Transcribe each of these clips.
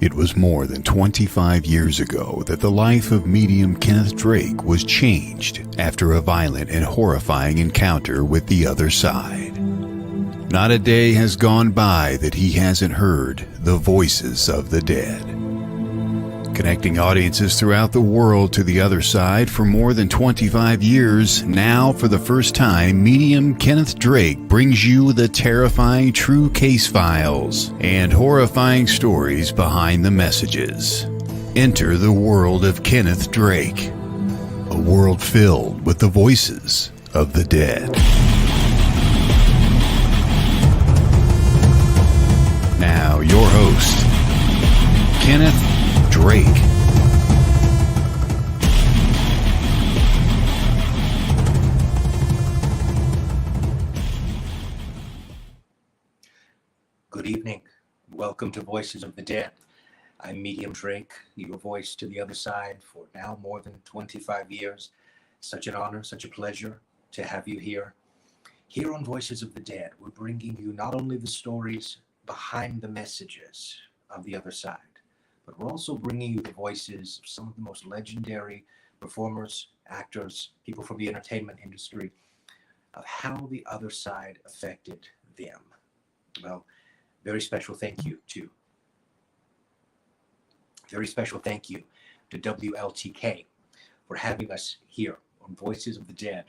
It was more than 25 years ago that the life of medium Kenneth Drake was changed after a violent and horrifying encounter with the other side. Not a day has gone by that he hasn't heard the voices of the dead. Connecting audiences throughout the world to the other side for more than 25 years, now for the first time, medium Kenneth Drake brings you the terrifying true case files and horrifying stories behind the messages. Enter the world of Kenneth Drake, a world filled with the voices of the dead. Now, your host, Kenneth Drake. Good evening. Welcome to Voices of the Dead. I'm Medium Drake, your voice to the other side for now more than 25 years. Such an honor, such a pleasure to have you here. Here on Voices of the Dead, we're bringing you not only the stories behind the messages of the other side, but we're also bringing you the voices of some of the most legendary performers, actors, people from the entertainment industry, of how the other side affected them. Well, very special thank you to WLTK for having us here on Voices of the Dead.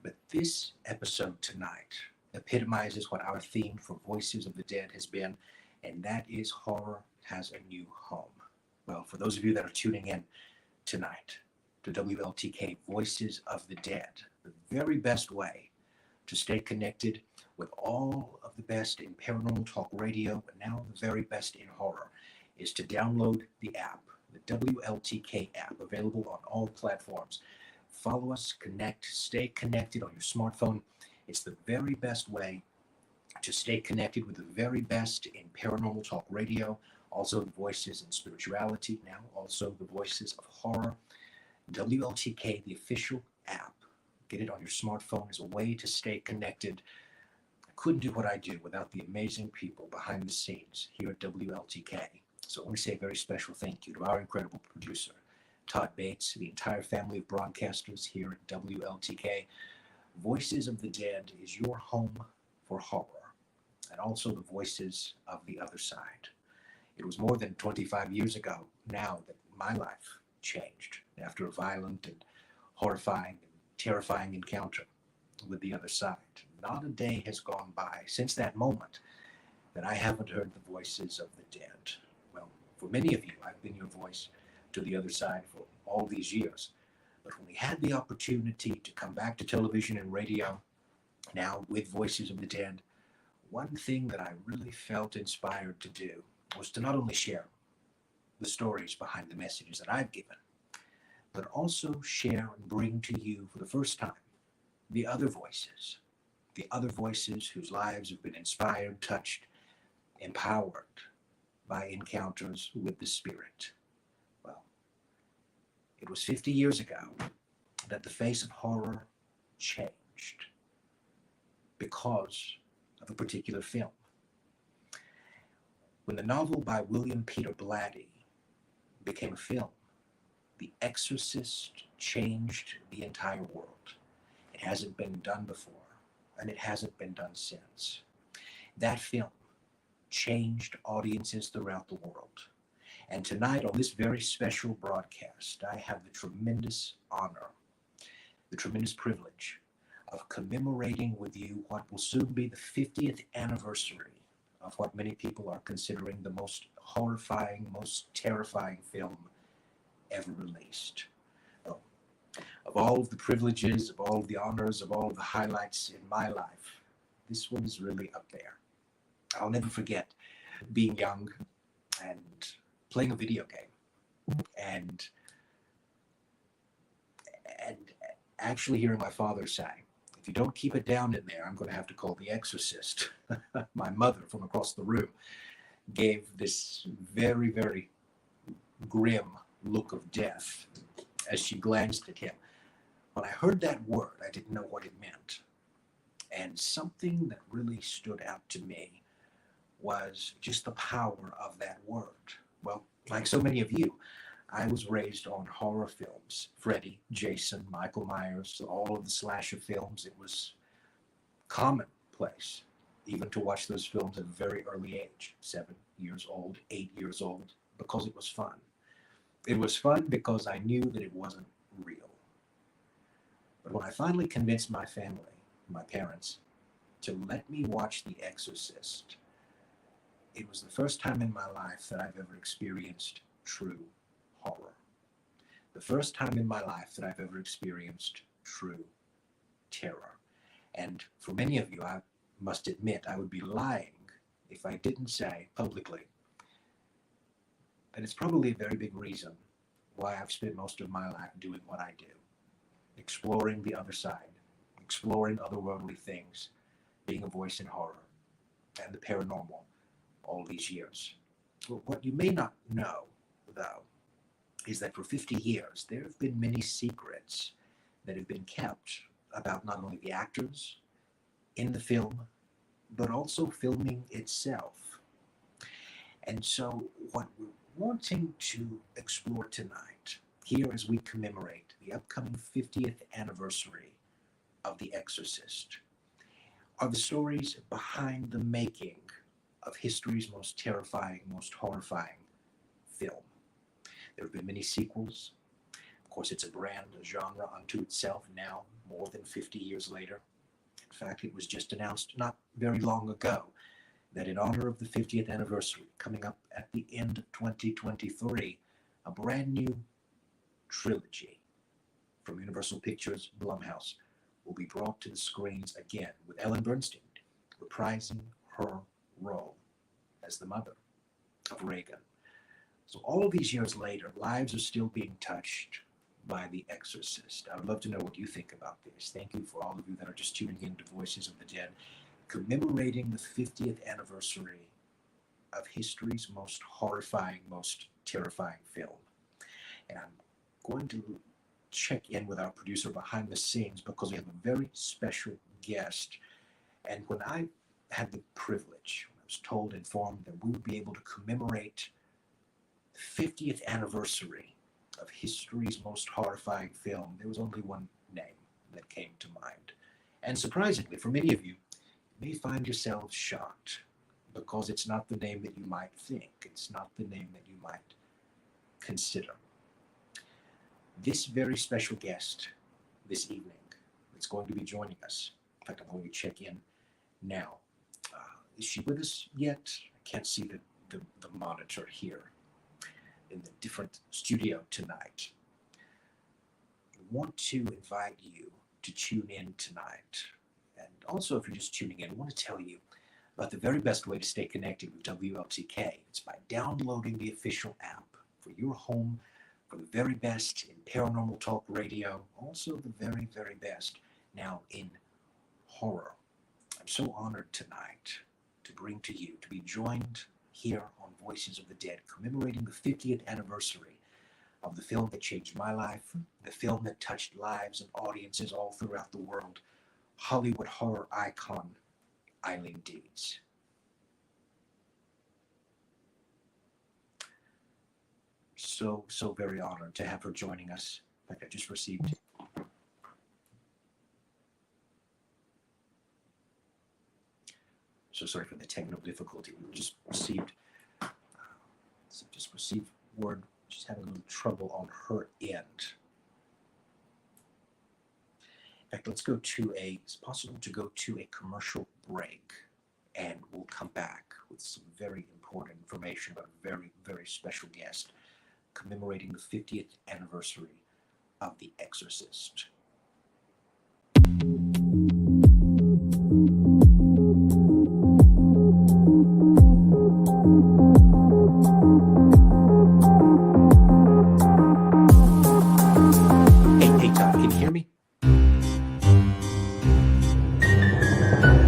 But this episode tonight epitomizes what our theme for Voices of the Dead has been, and that is horror has a new home. Well, for those of you that are tuning in tonight to WLTK Voices of the Dead, the very best way to stay connected with all of the best in paranormal talk radio, and now the very best in horror, is to download the app, the WLTK app, available on all platforms. Follow us, connect, stay connected on your smartphone. It's the very best way to stay connected with the very best in paranormal talk radio, also the voices in spirituality, now also the voices of horror. WLTK, the official app. Get it on your smartphone as a way to stay connected. I couldn't do what I do without the amazing people behind the scenes here at WLTK. So I want to say a very special thank you to our incredible producer, Todd Bates, the entire family of broadcasters here at WLTK. Voices of the Dead is your home for horror, and also the voices of the other side. It was more than 25 years ago now that my life changed after a violent and horrifying and terrifying encounter with the other side. Not a day has gone by since that moment that I haven't heard the voices of the dead. Well, for many of you, I've been your voice to the other side for all these years. But when we had the opportunity to come back to television and radio, now with Voices of the Dead, one thing that I really felt inspired to do was to not only share the stories behind the messages that I've given, but also share and bring to you for the first time the other voices whose lives have been inspired, touched, empowered by encounters with the spirit. Well, it was 50 years ago that the face of horror changed because of a particular film. When the novel by William Peter Blatty became a film, The Exorcist changed the entire world. It hasn't been done before, and it hasn't been done since. That film changed audiences throughout the world. And tonight, on this very special broadcast, I have the tremendous honor, the tremendous privilege of commemorating with you what will soon be the 50th anniversary of what many people are considering the most horrifying, most terrifying film ever released. Of all of the privileges, of all of the honors, of all of the highlights in my life, this one is really up there. I'll never forget being young and playing a video game and actually hearing my father say, if you don't keep it down in there, I'm going to have to call the Exorcist. My mother from across the room gave this very, very grim look of death as she glanced at him. When I heard that word, I didn't know what it meant. And something that really stood out to me was just the power of that word. Well, like so many of you, I was raised on horror films. Freddy, Jason, Michael Myers, all of the slasher films. It was commonplace even to watch those films at a very early age, 7 years old, 8 years old, because it was fun. It was fun because I knew that it wasn't real. But when I finally convinced my family, my parents, to let me watch The Exorcist, it was the first time in my life that I've ever experienced true horror. The first time in my life that I've ever experienced true terror. And for many of you, I must admit, I would be lying if I didn't say publicly that it's probably a very big reason why I've spent most of my life doing what I do, exploring the other side, exploring otherworldly things, being a voice in horror and the paranormal all these years. Well, what you may not know, though, is that for 50 years, there have been many secrets that have been kept about not only the actors in the film, but also filming itself. And so what we're wanting to explore tonight, here as we commemorate the upcoming 50th anniversary of The Exorcist, are the stories behind the making of history's most terrifying, most horrifying film. There have been many sequels. Of course, it's a brand, a genre unto itself now, more than 50 years later. In fact, it was just announced not very long ago that in honor of the 50th anniversary, coming up at the end of 2023, a brand new trilogy from Universal Pictures Blumhouse will be brought to the screens again, with Ellen Bernstein reprising her role as the mother of Reagan. So all these years later, lives are still being touched by The Exorcist. I would love to know what you think about this. Thank you for all of you that are just tuning in to Voices of the Dead, commemorating the 50th anniversary of history's most horrifying, most terrifying film. And I'm going to check in with our producer behind the scenes because we have a very special guest. And when I had the privilege, I was told, informed that we would be able to commemorate the 50th anniversary of history's most horrifying film, there was only one name that came to mind. And surprisingly, for many of you, you may find yourselves shocked because it's not the name that you might think. It's not the name that you might consider. This very special guest this evening is going to be joining us. In fact, I'm going to check in now. Is she with us yet? I can't see the monitor here in the different studio tonight. I want to invite you to tune in tonight. And also, if you're just tuning in, I want to tell you about the very best way to stay connected with WLTK. It's by downloading the official app for your home, for the very best in paranormal talk radio, also the very, very best now in horror. I'm so honored tonight to bring to you, to be joined here on Voices of the Dead, commemorating the 50th anniversary of the film that changed my life, the film that touched lives and audiences all throughout the world, Hollywood horror icon Eileen Dietz. So very honored to have her joining us. In fact, I just received so sorry for the technical difficulty. We just received word she's having a little trouble on her end. In fact, let's go to it's possible to go to a commercial break, and we'll come back with some very important information about a very, very special guest commemorating the 50th anniversary of The Exorcist. Hey, Todd, can you hear me?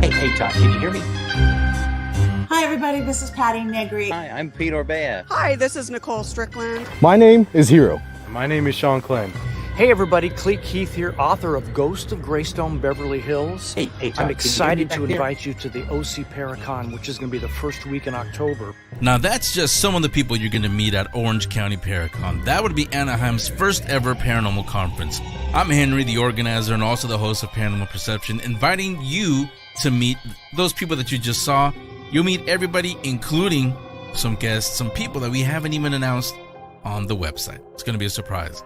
Hey, Todd, can you hear me? Hi, everybody. This is Patty Negri. Hi, I'm Pete Orbea. Hi, this is Nicole Strickland. My name is Hero. My name is Sean Clem. Hey everybody, Cleet Keith here, author of Ghost of Greystone Beverly Hills. Hey, Tom, I'm excited can to you get me back invite you to the OC Paracon, which is going to be the first week in October. Now that's just some of the people you're going to meet at Orange County Paracon. That would be Anaheim's first ever paranormal conference. I'm Henry, the organizer and also the host of Paranormal Perception, inviting you to meet those people that you just saw. You'll meet everybody, including some guests, some people that we haven't even announced on the website. It's going to be a surprise.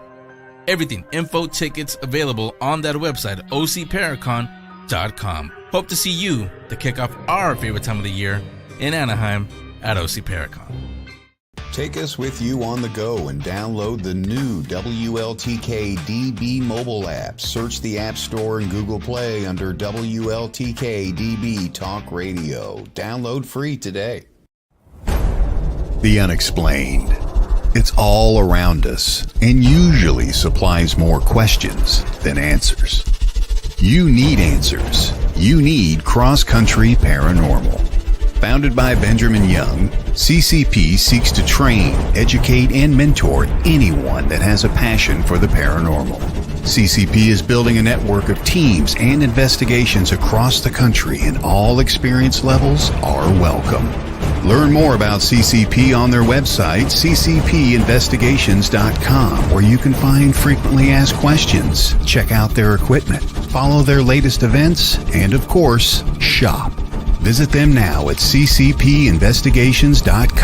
Everything, info, tickets available on that website, ocparacon.com. Hope to see you to kick off our favorite time of the year in Anaheim at OC Paracon. Take us with you on the go and download the new WLTK-DB mobile app. Search the App Store and Google Play under WLTK-DB Talk Radio. Download free today. The unexplained. It's all around us and usually supplies more questions than answers. You need answers. You need Cross Country Paranormal. Founded by Benjamin Young, CCP seeks to train, educate, and mentor anyone that has a passion for the paranormal. CCP is building a network of teams and investigations across the country, and all experience levels are welcome. Learn more about CCP on their website, ccpinvestigations.com, where you can find frequently asked questions, check out their equipment, follow their latest events, and of course, shop. Visit them now at ccpinvestigations.com.